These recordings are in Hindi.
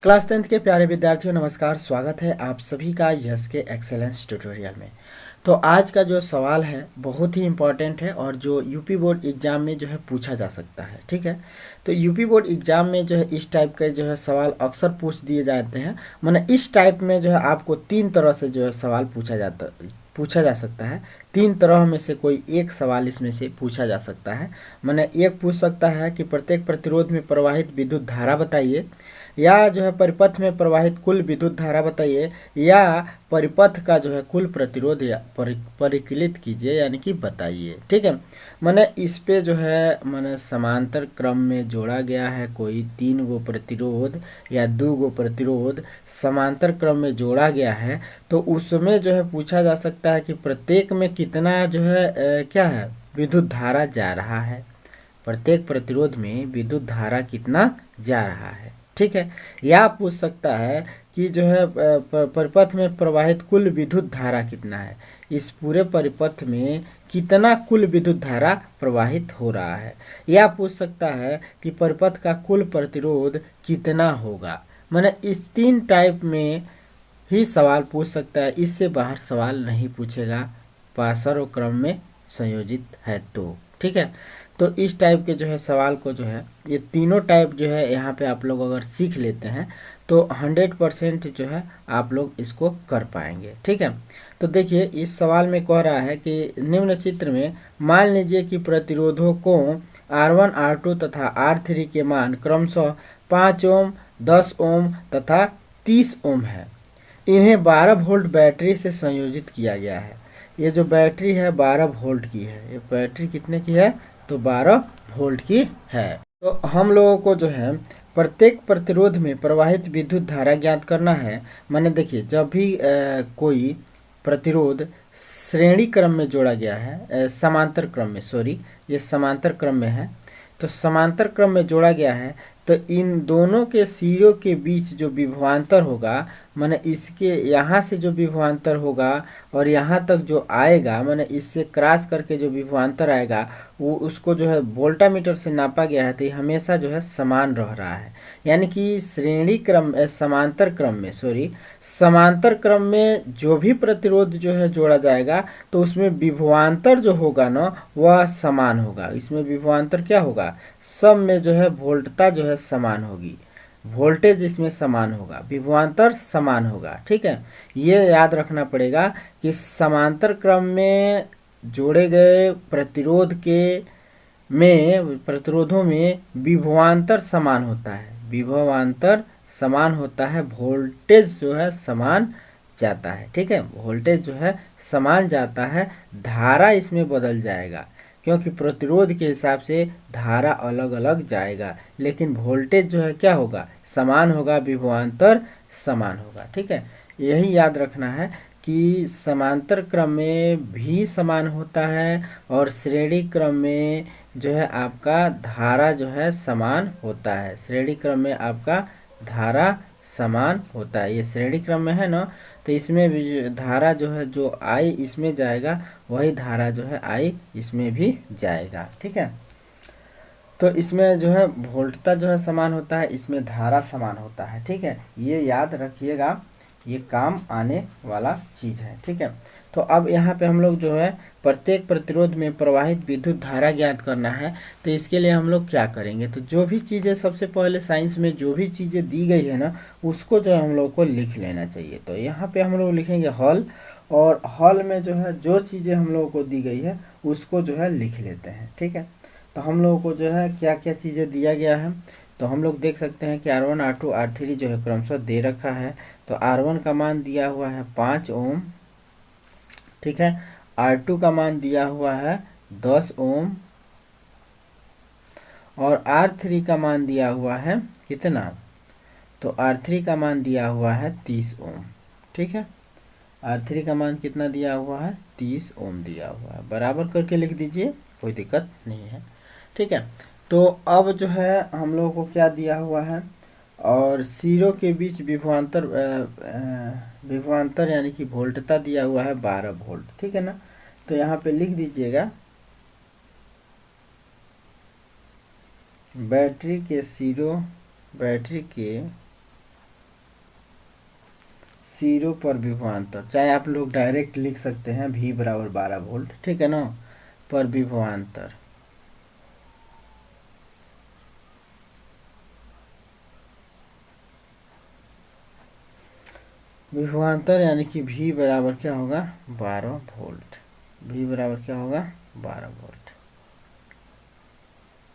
क्लास 10th के प्यारे विद्यार्थियों नमस्कार। स्वागत है आप सभी का यस के एक्सेलेंस ट्यूटोरियल में। तो आज का जो सवाल है बहुत ही इम्पोर्टेंट है और जो यूपी बोर्ड एग्जाम में जो है पूछा जा सकता है। ठीक है, तो यूपी बोर्ड एग्जाम में जो है इस टाइप के जो है सवाल अक्सर पूछ दिए जाते हैं। माने इस टाइप में जो है आपको तीन तरह से जो है सवाल पूछा जा सकता है। तीन तरह में से कोई एक सवाल इसमें से पूछा जा सकता है। माने एक पूछ सकता है कि प्रत्येक प्रतिरोध में प्रवाहित विद्युत धारा बताइए, या जो है परिपथ में प्रवाहित कुल विद्युत धारा बताइए, या परिपथ का जो है कुल प्रतिरोध या परिकलित कीजिए यानी कि बताइए। ठीक है, मैंने इस पे जो है मैंने समांतर क्रम में जोड़ा गया है कोई 3 गो प्रतिरोध या 2 गो प्रतिरोध समांतर क्रम में जोड़ा गया है। तो उसमें जो है पूछा जा सकता है कि प्रत्येक में कितना जो है क्या है विद्युत धारा जा रहा है, प्रत्येक प्रतिरोध में विद्युत धारा कितना जा रहा है। ठीक है, या पूछ सकता है कि जो है परिपथ में प्रवाहित कुल विद्युत धारा कितना है, इस पूरे परिपथ में कितना कुल विद्युत धारा प्रवाहित हो रहा है। या पूछ सकता है कि परिपथ का कुल प्रतिरोध कितना होगा। माने इस तीन टाइप में ही सवाल पूछ सकता है, इससे बाहर सवाल नहीं पूछेगा पासर और क्रम में संयोजित है तो। ठीक है, तो इस टाइप के जो है सवाल को जो है ये तीनों टाइप जो है यहाँ पे आप लोग अगर सीख लेते हैं तो 100% जो है आप लोग इसको कर पाएंगे। ठीक है, तो देखिए इस सवाल में कह रहा है कि निम्न चित्र में मान लीजिए कि प्रतिरोधों को R1 R2 तथा R3 के मान क्रमशः 5 ओम 10 ओम तथा 30 ओम है। इन्हें 12 वोल्ट बैटरी से संयोजित किया गया है। ये जो बैटरी है 12 वोल्ट की है। ये बैटरी कितने की है? तो 12 वोल्ट की है। तो हम लोगों को जो है प्रत्येक प्रतिरोध में प्रवाहित विद्युत धारा ज्ञात करना है। माने देखिए जब भी कोई प्रतिरोध श्रेणी क्रम में जोड़ा गया है, समांतर क्रम में, सॉरी ये समांतर क्रम में है, तो समांतर क्रम में जोड़ा गया है तो इन दोनों के सिरों के बीच जो विभवांतर होगा, माने इसके यहाँ से जो विभवांतर होगा और यहाँ तक जो आएगा, माने इससे क्रॉस करके जो विभवांतर आएगा वो उसको जो है वोल्टामीटर से नापा गया है तो ये हमेशा जो है समान रह रहा है। यानी कि श्रेणी क्रम समांतर क्रम में जो भी प्रतिरोध जो है जोड़ा जाएगा तो उसमें विभवांतर जो होगा ना वह समान होगा। इसमें विभवांतर क्या होगा? सब में जो है वोल्टता जो है समान होगी, वोल्टेज इसमें समान होगा, विभवांतर समान होगा। ठीक है, ये याद रखना पड़ेगा कि समांतर क्रम में जोड़े गए प्रतिरोधों में विभवांतर समान होता है, विभवांतर समान होता है, वोल्टेज जो है समान जाता है। ठीक है, वोल्टेज जो है समान जाता है, धारा इसमें बदल जाएगा क्योंकि प्रतिरोध के हिसाब से धारा अलग अलग जाएगा, लेकिन वोल्टेज जो है क्या होगा? समान होगा, विभवांतर समान होगा। ठीक है, यही याद रखना है कि समांतर क्रम में भी समान होता है और श्रेणी क्रम में जो है आपका धारा जो है समान होता है। श्रेणी क्रम में आपका धारा समान होता है। ये श्रेणी क्रम में है ना, तो इसमें भी धारा जो है जो आई इसमें जाएगा वही धारा जो है आई इसमें भी जाएगा। ठीक है, तो इसमें जो है वोल्टता जो है समान होता है, इसमें धारा समान होता है। ठीक है, ये याद रखिएगा, ये काम आने वाला चीज़ है। ठीक है, तो अब यहाँ पे हम लोग जो है प्रत्येक प्रतिरोध में प्रवाहित विद्युत धारा ज्ञात करना है। तो इसके लिए हम लोग क्या करेंगे? तो जो भी चीज़ें सबसे पहले साइंस में जो भी चीज़ें दी गई है ना उसको जो है हम लोग को लिख लेना चाहिए। तो यहाँ पे हम लोग लिखेंगे हल, और हल में जो है जो चीज़ें हम लोगों को दी गई है उसको जो है लिख लेते हैं। ठीक है, तो हम लोगों को जो है क्या क्या चीज़ें दिया गया है तो हम लोग देख सकते हैं कि R1 R2 R3 जो है क्रमशः दे रखा है। तो R1 का मान दिया हुआ है 5 ओम। ठीक है, R2 का मान दिया हुआ है 10 ओम और R3 का मान दिया हुआ है कितना? तो R3 का मान दिया हुआ है 30 ओम। ठीक है, R3 का मान कितना दिया हुआ है? 30 ओम दिया हुआ है। बराबर करके लिख दीजिए, कोई दिक्कत नहीं है। ठीक है, तो अब जो है हम लोगों को क्या दिया हुआ है, और सिरों के बीच विभवांतर यानी कि वोल्टता दिया हुआ है 12 वोल्ट। ठीक है ना, तो यहाँ पे लिख दीजिएगा बैटरी के 0 पर विभवांतर, चाहे आप लोग डायरेक्ट लिख सकते हैं V बराबर 12 वोल्ट, ठीक है ना, पर विभवांतर। विभवांतर यानी कि V बराबर क्या होगा 12 वोल्ट, V बराबर क्या होगा 12 वोल्ट,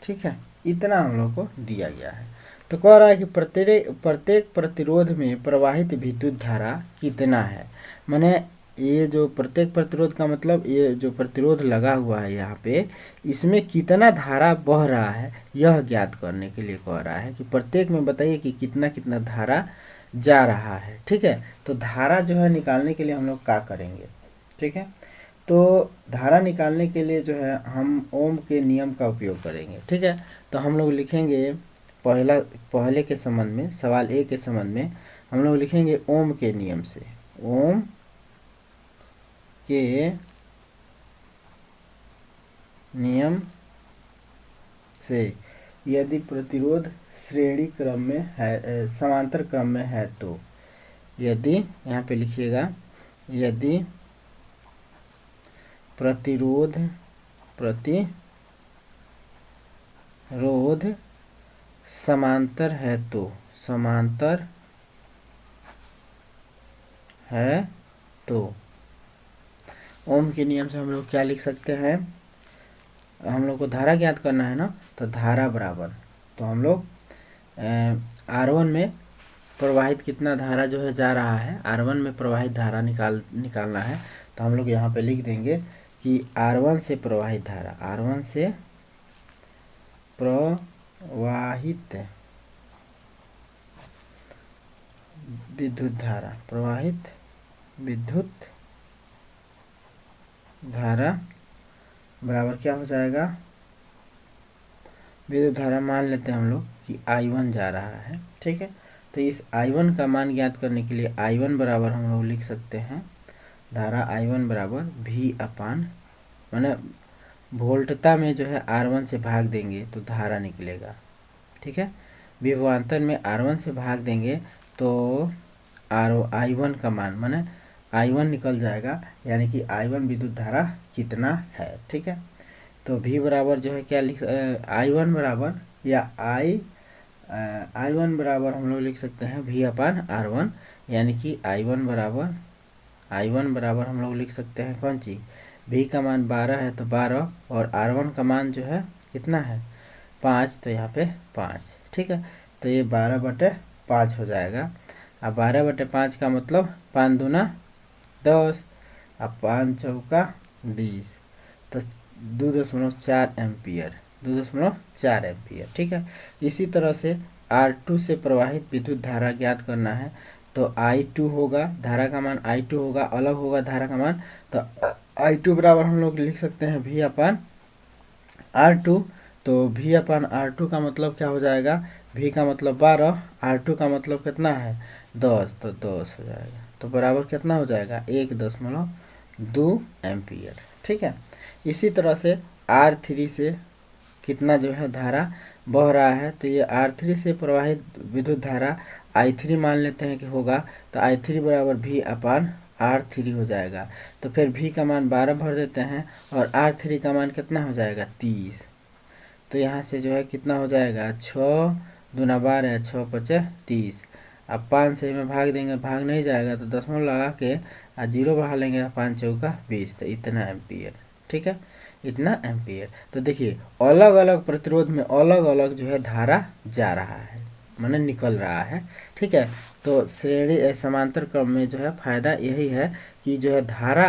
ठीक है। इतना हम लोग को दिया गया है। तो कह रहा है कि प्रत्येक प्रतिरोध में प्रवाहित विद्युत धारा कितना है। माने ये जो प्रत्येक प्रतिरोध का मतलब ये जो प्रतिरोध लगा हुआ है यहाँ पे, इसमें कितना धारा बह रहा है यह ज्ञात करने के लिए कह रहा है कि प्रत्येक में बताइए कि कितना कितना धारा जा रहा है, ठीक है। तो धारा जो है निकालने के लिए हम लोग क्या करेंगे, ठीक है। तो धारा निकालने के लिए जो है हम ओम के नियम का उपयोग करेंगे, ठीक है। तो हम लोग लिखेंगे पहले के संबंध में, सवाल ए के संबंध में हम लोग लिखेंगे ओम के नियम से, ओम के नियम से यदि प्रतिरोध श्रेणी क्रम में है, समांतर क्रम में है तो, यदि यहाँ पे लिखिएगा, यदि प्रतिरोध समांतर है तो, समांतर है तो ओम के नियम से हम लोग क्या लिख सकते हैं, हम लोग को धारा ज्ञात करना है ना, तो धारा बराबर, तो हम लोग R1 में प्रवाहित कितना धारा जो है जा रहा है, R1 में प्रवाहित धारा निकालना है। तो हम लोग यहाँ पे लिख देंगे कि R1 से प्रवाहित धारा, R1 से प्रवाहित विद्युत धारा, प्रवाहित विद्युत धारा बराबर क्या हो जाएगा, विद्युत धारा मान लेते हैं हम लोग कि I1 जा रहा है, ठीक है। तो इस I1 का मान ज्ञात करने के लिए I1 बराबर हम लोग लिख सकते हैं, धारा I1 बराबर V अपान, माने वोल्टता में जो है R1 से भाग देंगे तो धारा निकलेगा, ठीक है। विभवांतर में R1 से भाग देंगे तो I1 का मान, माने I1 निकल जाएगा, यानी कि I1 विद्युत धारा कितना है, ठीक है। तो V बराबर जो है क्या I1 बराबर या I1 बराबर हम लोग लिख सकते हैं V अपान R1, यानी कि I1 बराबर हम लोग लिख सकते हैं कौन सी, V का मान 12 है तो 12, और R1 का मान जो है कितना है 5, तो यहाँ पे 5, ठीक है। तो ये 12/5 हो जाएगा। अब 12/5 का मतलब 5 दूना 10, अब 5 चौका 20, तो 2.4 एम्पियर, 2.4 एम्पियर, ठीक है। इसी तरह से R2 से प्रवाहित विद्युत धारा ज्ञात करना है, तो I2 होगा, धारा का मान I2 होगा, अलग होगा धारा का मान, तो I2 बराबर हम लोग लिख सकते हैं V अपान R2। तो V अपान R2 का मतलब क्या हो जाएगा, V का मतलब 12, R2 का मतलब कितना है 10, तो 10 हो जाएगा, तो बराबर कितना हो जाएगा 1.2 एम्पियर, ठीक है। इसी तरह से R3 से कितना जो है धारा बह रहा है, तो ये R3 से प्रवाहित विद्युत धारा I3 मान लेते हैं कि होगा, तो I3 बराबर V अपान R3 हो जाएगा। तो फिर V का मान 12 भर देते हैं और R3 का मान कितना हो जाएगा 30, तो यहाँ से जो है कितना हो जाएगा 6 दूना 12, 6 5 30, अब 5 से में भाग देंगे, भाग नहीं जाएगा तो दशमलव लगा के 0 बढ़ा लेंगे, 5 चौका 20, तो इतना एम्पियर, ठीक है, इतना एम्पियर। तो देखिए अलग अलग प्रतिरोध में अलग अलग जो है धारा जा रहा है, माने निकल रहा है, ठीक है। तो श्रेणी समांतर क्रम में जो है फायदा यही है कि जो है धारा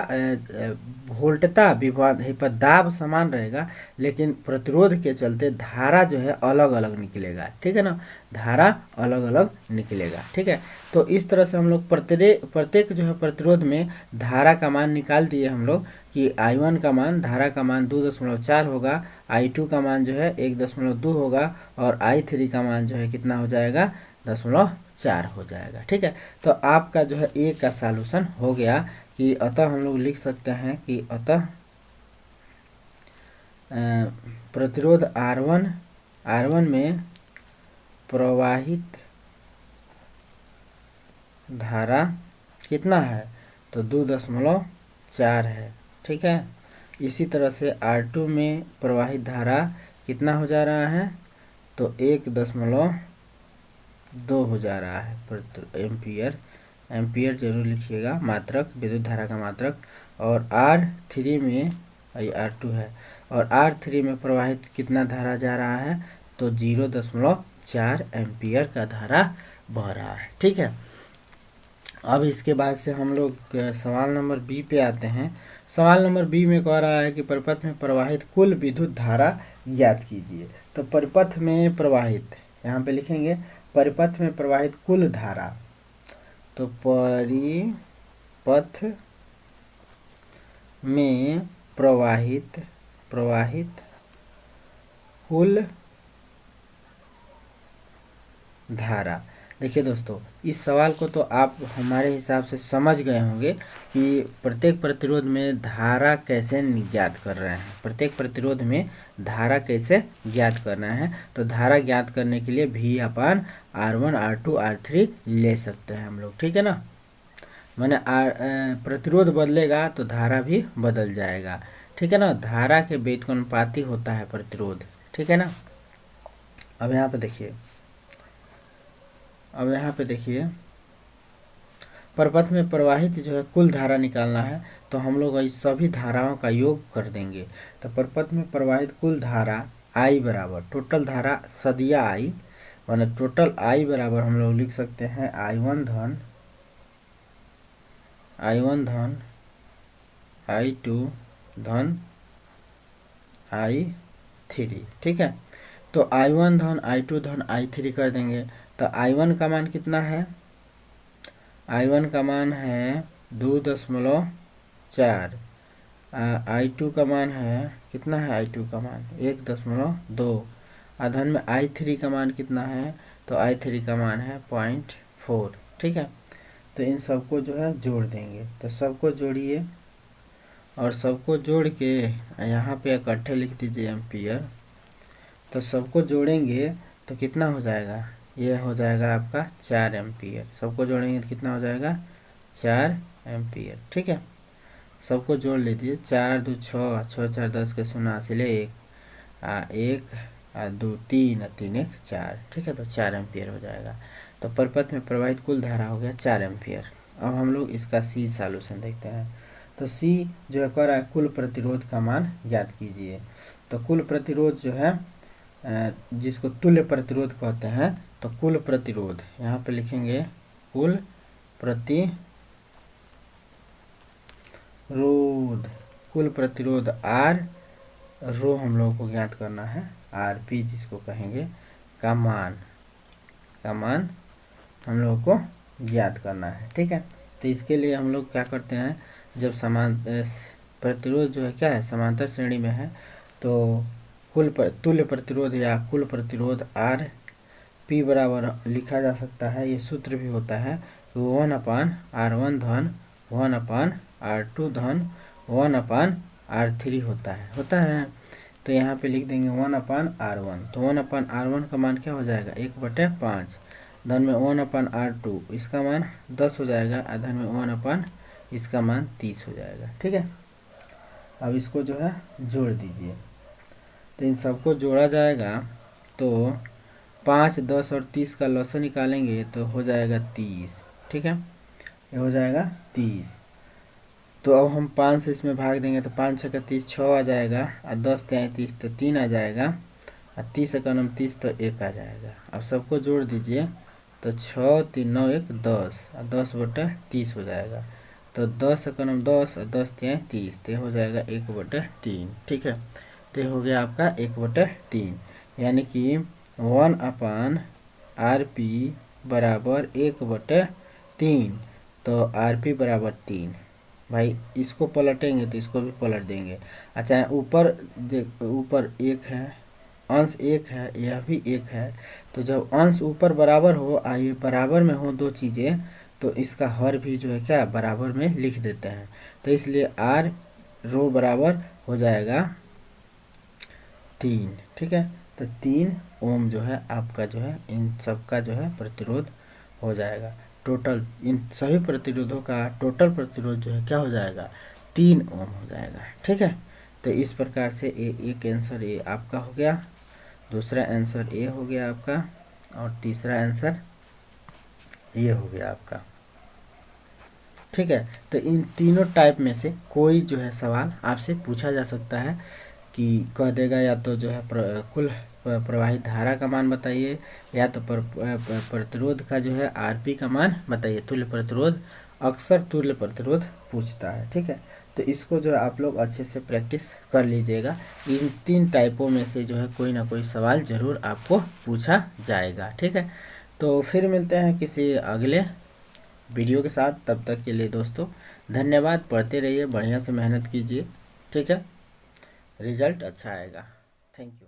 वोल्टता विभवांतर दाब समान रहेगा, लेकिन प्रतिरोध के चलते धारा जो है अलग अलग निकलेगा, ठीक है ना, धारा अलग अलग निकलेगा, ठीक है। तो इस तरह से हम लोग प्रत्येक जो है प्रतिरोध में धारा का मान निकाल दिए हम लोग कि I1 का मान, धारा का मान 2.4 होगा, I2 का मान जो है 1.2 होगा, और I3 का मान जो है कितना हो जाएगा 0.4 हो जाएगा, ठीक है। तो आपका जो है ए का सॉल्यूशन हो गया कि अतः हम लोग लिख सकते हैं कि अतः प्रतिरोध R1 में प्रवाहित धारा कितना है, तो 2.4 है। ठीक है, इसी तरह से R2 में प्रवाहित धारा कितना हो जा रहा है, तो 1.2 हो जा रहा है प्रति एम्पियर। एम्पियर जरूर लिखिएगा, मात्रक, विद्युत धारा का मात्रक। और R3 में, ये R2 है, और R3 में प्रवाहित कितना धारा जा रहा है, तो 0.4 एम्पियर का धारा बह रहा है। ठीक है, अब इसके बाद से हम लोग सवाल नंबर बी पे आते हैं। सवाल नंबर बी में कह रहा है कि परिपथ में प्रवाहित कुल विद्युत धारा ज्ञात कीजिए। तो परिपथ में प्रवाहित, यहाँ पे लिखेंगे परिपथ में प्रवाहित कुल धारा। तो परिपथ में प्रवाहित कुल धारा। देखिए दोस्तों, इस सवाल को तो आप हमारे हिसाब से समझ गए होंगे कि प्रत्येक प्रतिरोध में धारा कैसे ज्ञात कर रहे हैं, प्रत्येक प्रतिरोध में धारा कैसे ज्ञात करना है। तो धारा ज्ञात करने के लिए V/R1 R2 R3 ले सकते हैं हम लोग। ठीक है ना, माने प्रतिरोध बदलेगा तो धारा भी बदल जाएगा। ठीक है ना, धारा के व्युत्क्रमानुपाती होता है प्रतिरोध। ठीक है ना, अब यहाँ पे देखिए, परिपथ में प्रवाहित जो है कुल धारा निकालना है, तो हम लोग इस सभी धाराओं का योग कर देंगे। तो परिपथ में प्रवाहित कुल धारा I बराबर टोटल धारा सदिया I, माने टोटल I बराबर हम लोग लिख सकते हैं I1 धन I2 धन I3। ठीक है, तो I1 धन I2 धन I3 कर देंगे। तो I1 का मान कितना है, I1 का मान है 2.4, I2 का मान है कितना है, I2 का मान 1.2, धन में I3 का मान कितना है, तो I3 का मान है 0.4। ठीक है, तो इन सबको जो है जोड़ देंगे। तो सबको जोड़िए, और सबको जोड़ के यहाँ पे इकट्ठे लिख दीजिए एम्पियर। तो सबको जोड़ेंगे तो कितना हो जाएगा, ये हो जाएगा आपका 4 एम्पियर। सबको जोड़ेंगे तो कितना हो जाएगा, 4 एम्पियर। ठीक है, सबको जोड़ लीजिए, 4 2 6, 6 4 10 के 89 ले 1 2 3 3 1 4। ठीक है, तो 4 एम्पियर हो जाएगा। तो परिपथ में प्रवाहित कुल धारा हो गया 4 एम्पियर। अब हम लोग इसका सी सॉल्यूशन देखते हैं। तो सी जो है कह रहा है कुल प्रतिरोध का मान ज्ञात कीजिए। तो कुल प्रतिरोध जो है जिसको तुल्य प्रतिरोध कहते हैं, तो कुल प्रतिरोध यहाँ पे लिखेंगे कुल प्रतिरोध, कुल प्रतिरोध R रो हम लोगों को ज्ञात करना है, RP जिसको कहेंगे, का मान हम लोगों को ज्ञात करना है। ठीक है, तो इसके लिए हम लोग क्या करते हैं, जब समान प्रतिरोध जो है क्या है, समांतर श्रेणी में है, तो तुल्य प्रतिरोध या कुल प्रतिरोध RP बराबर लिखा जा सकता है। ये सूत्र भी होता है 1/R1 धन 1/R2 धन 1/R3 होता है। तो यहाँ पे लिख देंगे 1/R1। तो 1/R1 का मान क्या हो जाएगा, 1/5, धन में 1/R2 इसका मान 10 हो जाएगा, धन में 1/ इसका मान 30 हो जाएगा। ठीक है, अब इसको जो है जोड़ दीजिए। तो इन सबको जोड़ा जाएगा तो 5 10 और 30 का लॉस निकालेंगे तो हो जाएगा 30। ठीक है, ये हो जाएगा 30। तो अब हम 5 से इसमें भाग देंगे तो 5 6 का 30 6 आ जाएगा, और 10 33 तो 3 आ जाएगा, और 30 1 29 तो 1 आ जाएगा। अब सबको जोड़ दीजिए तो 6 3 9 1 10, और 10/30 हो जाएगा। तो 10 1 10 और 10 3 30, तो हो जाएगा 1/3। ठीक है, तो हो गया आपका 1/3, यानी कि 1/RP बराबर 1/3। तो RP बराबर 3। भाई इसको पलटेंगे तो इसको भी पलट देंगे। अच्छा, ऊपर 1 है, अंश 1 है, यह भी 1 है। तो जब अंश ऊपर बराबर हो, ये बराबर में हो दो चीज़ें, तो इसका हर भी जो है क्या बराबर में लिख देते हैं। तो इसलिए R रो बराबर हो जाएगा 3। ठीक है, तो 3 ओम जो है आपका जो है इन सब का जो है प्रतिरोध हो जाएगा। टोटल इन सभी प्रतिरोधों का टोटल प्रतिरोध जो है क्या हो जाएगा, 3 ओम हो जाएगा। ठीक है, तो इस प्रकार से एक आंसर ए आपका हो गया, दूसरा आंसर ए हो गया आपका, और तीसरा आंसर ये हो गया आपका। ठीक है, तो इन तीनों टाइप में से कोई जो है सवाल आपसे पूछा जा सकता है कि कह देगा या तो जो है कुल प्रवाहित धारा का मान बताइए, या तो प्रतिरोध का जो है आरपी का मान बताइए। तुल्य प्रतिरोध अक्सर तुल्य प्रतिरोध पूछता है। ठीक है, तो इसको जो है आप लोग अच्छे से प्रैक्टिस कर लीजिएगा। इन 3 टाइपों में से जो है कोई ना कोई सवाल ज़रूर आपको पूछा जाएगा। ठीक है, तो फिर मिलते हैं किसी अगले वीडियो के साथ। तब तक के लिए दोस्तों धन्यवाद। पढ़ते रहिए, बढ़िया से मेहनत कीजिए। ठीक है, रिजल्ट अच्छा आएगा। Thank you.